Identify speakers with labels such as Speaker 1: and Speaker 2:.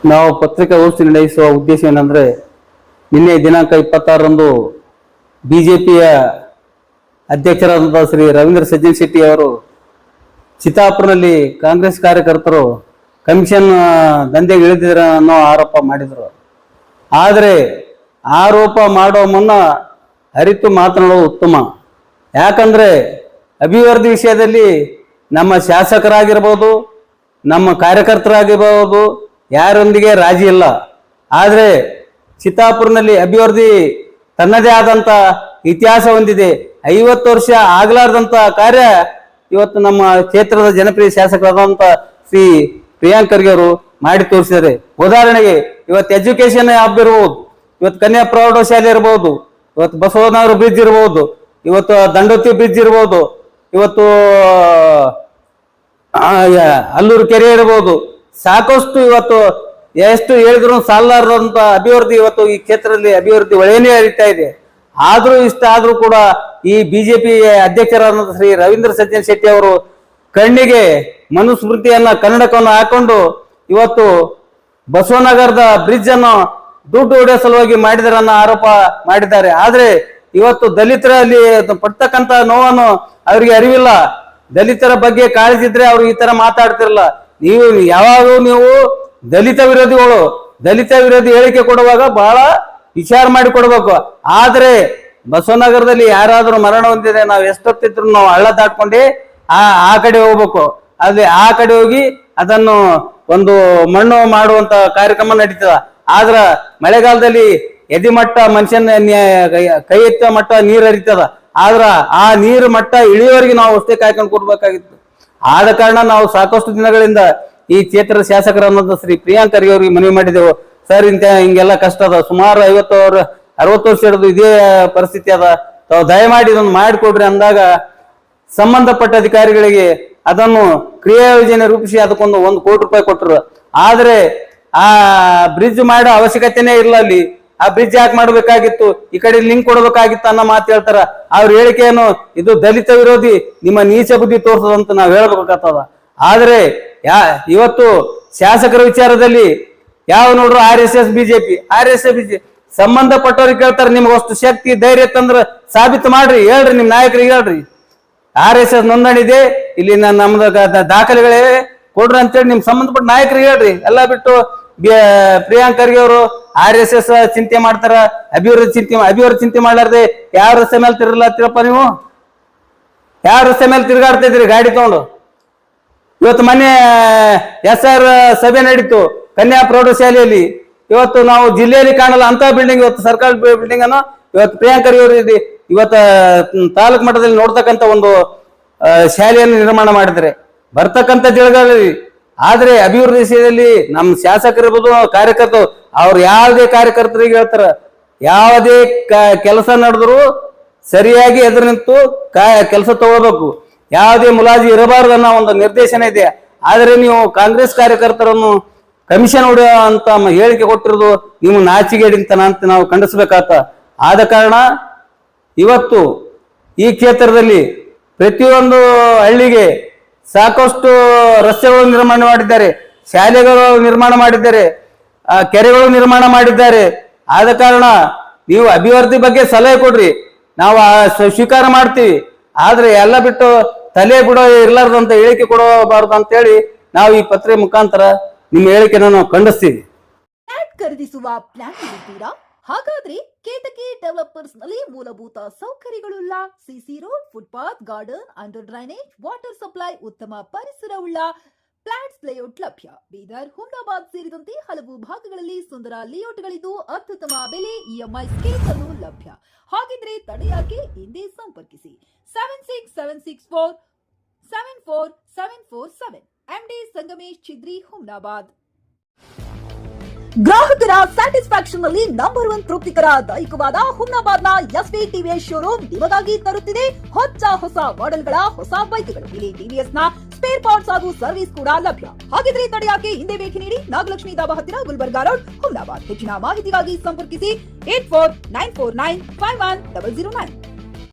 Speaker 1: ನಾವು ಪತ್ರಿಕಾಗೋಷ್ಠಿ ನಡೆಸುವ ಉದ್ದೇಶ ಏನಂದ್ರೆ, ನಿನ್ನೆ ದಿನಾಂಕ 26ರಂದು ಬಿಜೆಪಿಯ ಅಧ್ಯಕ್ಷರಾದಂತಹ ಶ್ರೀ ರವೀಂದ್ರ ಸಜ್ಜನ್ ಶೆಟ್ಟಿ ಅವರು ಚಿತ್ತಾಪುರನಲ್ಲಿ ಕಾಂಗ್ರೆಸ್ ಕಾರ್ಯಕರ್ತರು ಕಮಿಷನ್ ದಂಧೆಗೆ ಇಳಿದಿದ್ರ ಅನ್ನೋ ಆರೋಪ ಮಾಡಿದರು. ಆದರೆ ಆರೋಪ ಮಾಡೋ ಮುನ್ನ ಅರಿತು ಮಾತನಾಡುವುದು ಉತ್ತಮ. ಯಾಕಂದ್ರೆ ಅಭಿವೃದ್ಧಿ ವಿಷಯದಲ್ಲಿ ನಮ್ಮ ಶಾಸಕರಾಗಿರ್ಬೋದು, ನಮ್ಮ ಕಾರ್ಯಕರ್ತರಾಗಿರ್ಬೋದು, ಯಾರೊಂದಿಗೆ ರಾಜಿ ಇಲ್ಲ. ಆದರೆ ಚಿತ್ತಾಪುರನಲ್ಲಿ ಅಭಿವೃದ್ಧಿ ತನ್ನದೇ ಆದಂತ ಇತಿಹಾಸ ಹೊಂದಿದೆ. 50 ವರ್ಷ ಆಗ್ಲಾರ್ದಂತ ಕಾರ್ಯ ಇವತ್ತು ನಮ್ಮ ಕ್ಷೇತ್ರದ ಜನಪ್ರಿಯ ಶಾಸಕರಾದಂತ ಶ್ರೀ ಪ್ರಿಯಾಂಕ್ ಖರ್ಗೆ ಅವರು ಮಾಡಿ ತೋರಿಸಿದ್ದಾರೆ. ಉದಾಹರಣೆಗೆ ಇವತ್ತು ಎಜುಕೇಶನ್ ಹಬ್ ಇರ್ಬೋದು, ಇವತ್ತು ಕನ್ಯಾ ಪ್ರೌಢಶಾಲೆ ಇರ್ಬೋದು, ಇವತ್ತು ಬಸವನಗರ ಬ್ರಿಡ್ಜ್ ಇರ್ಬೋದು, ಇವತ್ತು ದಂಡೋತಿ ಬ್ರಿಡ್ಜ್ ಇರ್ಬೋದು, ಇವತ್ತು ಅಲ್ಲೂರು ಕೆರೆ ಇರ್ಬೋದು. ಸಾಕಷ್ಟು ಇವತ್ತು ಎಷ್ಟು ಹೇಳಿದ್ರು ಸಾಲಾರದಂತ ಅಭಿವೃದ್ಧಿ ಇವತ್ತು ಈ ಕ್ಷೇತ್ರದಲ್ಲಿ ಅಭಿವೃದ್ಧಿ ಒಳ್ಳೆಯೇ ಹರಿತಾ ಇದೆ. ಆದ್ರೂ ಇಷ್ಟ ಆದ್ರೂ ಕೂಡ ಈ ಬಿಜೆಪಿ ಅಧ್ಯಕ್ಷರಾದ ಶ್ರೀ ರವೀಂದ್ರ ಸಜ್ಜನ್ ಶೆಟ್ಟಿ ಅವರು ಕಣ್ಣಿಗೆ ಮನುಸ್ಮೃತಿಯನ್ನ ಕನ್ನಡಕವನ್ನು ಹಾಕೊಂಡು ಇವತ್ತು ಬಸವನಗರದ ಬ್ರಿಡ್ಜ್ ಅನ್ನು ದುಡ್ಡು ಹೊಡೆಯೋ ಸಲುವಾಗಿ ಮಾಡಿದರನ್ನ ಆರೋಪ ಮಾಡಿದ್ದಾರೆ. ಆದ್ರೆ ಇವತ್ತು ದಲಿತರಲ್ಲಿ ಪಡ್ತಕ್ಕಂತ ನೋವನ್ನು ಅವರಿಗೆ ಅರಿವಿಲ್ಲ. ದಲಿತರ ಬಗ್ಗೆ ಕಾಳಜಿ ಇದ್ರೆ ಅವ್ರು ಈ ತರ ಮಾತಾಡ್ತಿರಲ್ಲ. ಯಾವಾಗಲೂ ನೀವು ದಲಿತ ವಿರೋಧಿಗಳು, ದಲಿತ ವಿರೋಧಿ ಹೇಳಿಕೆ ಕೊಡುವಾಗ ಬಹಳ ವಿಚಾರ ಮಾಡಿ ಕೊಡ್ಬೇಕು. ಆದ್ರೆ ಬಸವನಗರದಲ್ಲಿ ಯಾರಾದ್ರೂ ಮರಣ ಹೊಂದಿದೆ, ನಾವು ಎಷ್ಟೊತ್ತಿದ್ರು ನಾವು ಹಳ್ಳ ದಾಟ್ಕೊಂಡೆ ಆ ಕಡೆ ಹೋಗ್ಬೇಕು. ಅಲ್ಲಿ ಆ ಕಡೆ ಹೋಗಿ ಅದನ್ನು ಒಂದು ಮಣ್ಣು ಮಾಡುವಂತ ಕಾರ್ಯಕ್ರಮ ನಡೀತದ. ಆದ್ರ ಮಳೆಗಾಲದಲ್ಲಿ ಎದಿ ಮಟ್ಟ ಮನುಷ್ಯನ ಕೈ ಎತ್ತ ಮಟ್ಟ ನೀರು ಹರಿತದ. ಆದ್ರ ಆ ನೀರು ಮಟ್ಟ ಇಳಿಯವರೆಗೆ ನಾವು ಅಷ್ಟೇ ಕಾಯ್ಕೊಂಡು ಕೊಡ್ಬೇಕಾಗಿತ್ತು. ಆದ ಕಾರಣ ನಾವು ಸಾಕಷ್ಟು ದಿನಗಳಿಂದ ಈ ಕ್ಷೇತ್ರದ ಶಾಸಕರನ್ನೋದು ಶ್ರೀ ಪ್ರಿಯಾಂಕ್ ಖರ್ಗೆ ಅವರಿಗೆ ಮನವಿ ಮಾಡಿದೆವು. ಸರ್, ಹಿಂಗೆಲ್ಲ ಕಷ್ಟ ಅದ, ಸುಮಾರು 50-60 ವರ್ಷ ಹಿಡಿದು ಇದೇ ಪರಿಸ್ಥಿತಿ ಅದ, ತಾವು ದಯಮಾಡಿ ಇದನ್ನು ಮಾಡಿಕೊಡ್ರಿ ಅಂದಾಗ ಸಂಬಂಧಪಟ್ಟ ಅಧಿಕಾರಿಗಳಿಗೆ ಅದನ್ನು ಕ್ರಿಯಾ ಯೋಜನೆ ರೂಪಿಸಿ ಅದಕ್ಕೊಂದು 1 ಕೋಟಿ ರೂಪಾಯಿ ಕೊಟ್ಟರು. ಆದ್ರೆ ಆ ಬ್ರಿಡ್ಜ್ ಮಾಡೋ ಅವಶ್ಯಕತೆನೇ ಇಲ್ಲ. ಅಲ್ಲಿ ಆ ಬ್ರಿಡ್ಜ್ ಯಾಕೆ ಮಾಡ್ಬೇಕಾಗಿತ್ತು, ಈ ಕಡೆ ಲಿಂಕ್ ಕೊಡ್ಬೇಕಾಗಿತ್ತು ಅನ್ನೋ ಮಾತು ಹೇಳ್ತಾರ. ಅವ್ರ ಹೇಳಿಕೆಯನ್ನು ಇದು ದಲಿತ ವಿರೋಧಿ, ನಿಮ್ಮ ನೀಚ ಬುದ್ಧಿ ತೋರ್ಸದಂತ ನಾವ್ ಹೇಳ್ಬೇಕಾಗ್ತದ. ಆದ್ರೆ ಇವತ್ತು ಶಾಸಕರ ವಿಚಾರದಲ್ಲಿ ಯಾವ ನೋಡ್ರು RSS ಬಿಜೆಪಿ ಸಂಬಂಧಪಟ್ಟವ್ರಿಗೆ ಕೇಳ್ತಾರೆ, ನಿಮ್ಗೆ ಅಷ್ಟು ಶಕ್ತಿ ಧೈರ್ಯ ತಂದ್ರ ಸಾಬೀತು ಮಾಡ್ರಿ, ಹೇಳ್ರಿ, ನಿಮ್ ನಾಯಕರಿಗೆ ಹೇಳ್ರಿ. RSS ನೋಂದಣಿ ಇದೆ, ಇಲ್ಲಿ ನಮ್ದು ದಾಖಲೆಗಳೇ ಕೊಡ್ರಿ ಅಂತೇಳಿ ನಿಮ್ ಸಂಬಂಧಪಟ್ಟ ನಾಯಕರಿಗೆ ಹೇಳ್ರಿ. ಎಲ್ಲ ಬಿಟ್ಟು ಪ್ರಿಯಾಂಕ್ ಖರ್ಗೆ ಅವರು RSS ಚಿಂತೆ ಮಾಡ್ತಾರ, ಅಭಿವೃದ್ಧಿ ಚಿಂತೆ ಮಾಡ್ಲಾರ್ದೆ ಯಾವ ರಸ್ತೆ ಮೇಲೆ ತಿರ್ಗಲಾತಿರಪ್ಪ ನೀವು? ಯಾವ ರಸ್ತೆ ಮೇಲೆ ತಿರ್ಗಾಡ್ತಾ ಇದ್ರಿ ಗಾಡಿ ತಗೊಂಡು? ಇವತ್ತು ಮೊನ್ನೆ SR ಸಭೆ ನಡೀತು ಕನ್ಯಾ ಪ್ರೌಢಶಾಲೆಯಲ್ಲಿ. ಇವತ್ತು ನಾವು ಜಿಲ್ಲೆಯಲ್ಲಿ ಕಾಣಲ್ಲ ಅಂತ ಬಿಲ್ಡಿಂಗ್, ಇವತ್ತು ಸರ್ಕಾರಿ ಬಿಲ್ಡಿಂಗ್ ಅನ್ನು ಇವತ್ತು ಪ್ರಿಯಾಂಕ್ ಖರ್ಗೆ ಅವರು ಇವತ್ತ ತಾಲೂಕು ಮಟ್ಟದಲ್ಲಿ ನೋಡ್ತಕ್ಕಂಥ ಒಂದು ಶಾಲೆಯನ್ನು ನಿರ್ಮಾಣ ಮಾಡಿದ್ರೆ ಬರ್ತಕ್ಕಂಥ ಜಿಲ್ಲೆಗಳಲ್ಲಿ. ಆದ್ರೆ ಅಭಿವೃದ್ಧಿ ವಿಷಯದಲ್ಲಿ ನಮ್ಮ ಶಾಸಕರಿರ್ಬೋದು, ಕಾರ್ಯಕರ್ತರು, ಅವ್ರು ಯಾವುದೇ ಕಾರ್ಯಕರ್ತರಿಗೆ ಹೇಳ್ತಾರ, ಯಾವುದೇ ಕೆಲಸ ನಡೆದ್ರು ಸರಿಯಾಗಿ ಎದುರು ನಿಂತು ಕೆಲಸ ತಗೋಬೇಕು, ಯಾವುದೇ ಮುಲಾಜಿ ಇರಬಾರ್ದು ಅನ್ನೋ ಒಂದು ನಿರ್ದೇಶನ ಇದೆ. ಆದ್ರೆ ನೀವು ಕಾಂಗ್ರೆಸ್ ಕಾರ್ಯಕರ್ತರನ್ನು ಕಮಿಷನ್ ಹೊಡೆಯೋ ಅಂತ ಹೇಳಿಕೆ ಕೊಟ್ಟಿರೋದು ನೀವು ನಾಚಿಗೇಡಿತನ ಅಂತ ನಾವು ಖಂಡಿಸ್ಬೇಕಾತ. ಆದ ಕಾರಣ ಇವತ್ತು ಈ ಕ್ಷೇತ್ರದಲ್ಲಿ ಪ್ರತಿಯೊಂದು ಹಳ್ಳಿಗೆ ಸಾಕಷ್ಟು ರಸ್ತೆಗಳು ನಿರ್ಮಾಣ ಮಾಡಿದ್ದಾರೆ, ಶಾಲೆಗಳು ನಿರ್ಮಾಣ ಮಾಡಿದ್ದಾರೆ, ಕೆರೆಗಳು ನಿರ್ಮಾಣ ಮಾಡಿದ್ದಾರೆ. ಆದ ಕಾರಣ ನೀವು ಅಭಿವೃದ್ಧಿ ಬಗ್ಗೆ ಸಲಹೆ ಕೊಡ್ರಿ, ನಾವು ಸ್ವೀಕಾರ ಮಾಡ್ತೀವಿ. ಆದ್ರೆ ಎಲ್ಲ ಬಿಟ್ಟು ತಲೆ ಬಿಡೋ ಇರ್ಲಾರ್ದಂತ ಹೇಳಿಕೆ ಕೊಡಬಾರ್ದು ಅಂತೇಳಿ ನಾವು ಈ ಪತ್ರಿಕೆ ಮುಖಾಂತರ ನಿಮ್ಮ ಹೇಳಿಕೆನ ನಾವು ಖಂಡಿಸ್ತೀವಿ.
Speaker 2: ಖರೀದಿಸುವ ಪ್ಲಾನ್ ಇದ್ದೀರಾ? ಹಾಗಾದ್ರೆ ಕೇತಕಿ ಡೆವಲಪರ್ಸ್ ನಲ್ಲಿ ಮೂಲಭೂತ ಸೌಕರ್ಯಗಳುಳ್ಳ CC road, footpath, garden, under drainage, water supply, ಉತ್ತಮ ಪರಿಸರವುಳ್ಳ ಫ್ಲಾಟ್ಸ್ ಲೇಔಟ್ ಲಭ್ಯ. ಬೀದರ್, ಹುಮ್ನಾಬಾದ್ ಸೇರಿದಂತೆ ಹಲವು ಭಾಗಗಳಲ್ಲಿ ಸುಂದರ ಲೇಔಟ್ಗಳಿದ್ದು ಅತ್ಯುತ್ತಮ ಬೆಲೆ, EMI ಸ್ಕೀಮ್ ಅನ್ನು ಲಭ್ಯ. ಹಾಗಿದ್ರೆ ತಡೆಯಾಕೆ, ಹಿಂದೆ ಸಂಪರ್ಕಿಸಿ 7676474747 MD ಸಂಗಮೇಶ್ ಚಿದ್ರಿ, ಹುಮ್ನಾಬಾದ್. ಗ್ರಾಹಕರ ಸ್ಯಾಟಿಸ್ಫ್ಯಾಕ್ಷನ್ ನಲ್ಲಿ ನಂಬರ್ 1 ತೃಪ್ತಿಕರ ದೈಹಿಕವಾದ ಹುಮ್ನಾಬಾದ್ನ SV TVS ಶೋರೂಮ್ ನಿಮಗಾಗಿ ತರುತ್ತಿದೆ ಹೊಸ ಮಾಡೆಲ್ಗಳ ಹೊಸ ಬೈಕ್ಗಳು. ಇಲ್ಲಿ TVS ನ ಸ್ಪೇರ್ ಪಾರ್ಟ್ಸ್ ಹಾಗೂ ಸರ್ವಿಸ್ ಕೂಡ ಲಭ್ಯ. ಹಾಗಿದ್ರೆ ತಡೆಯಾಕೆ, ಹಿಂದೆ ಭೇಟಿ ನೀಡಿ, ನಾಗಲಕ್ಷ್ಮಿ ಧಾಬಾ ಹತ್ತಿರ, ಗುಲ್ಬರ್ಗಾ ರೋಡ್, ಹುಮ್ನಾಬಾದ್. ಹೆಚ್ಚಿನ ಮಾಹಿತಿಗಾಗಿ ಸಂಪರ್ಕಿಸಿ 8494951009.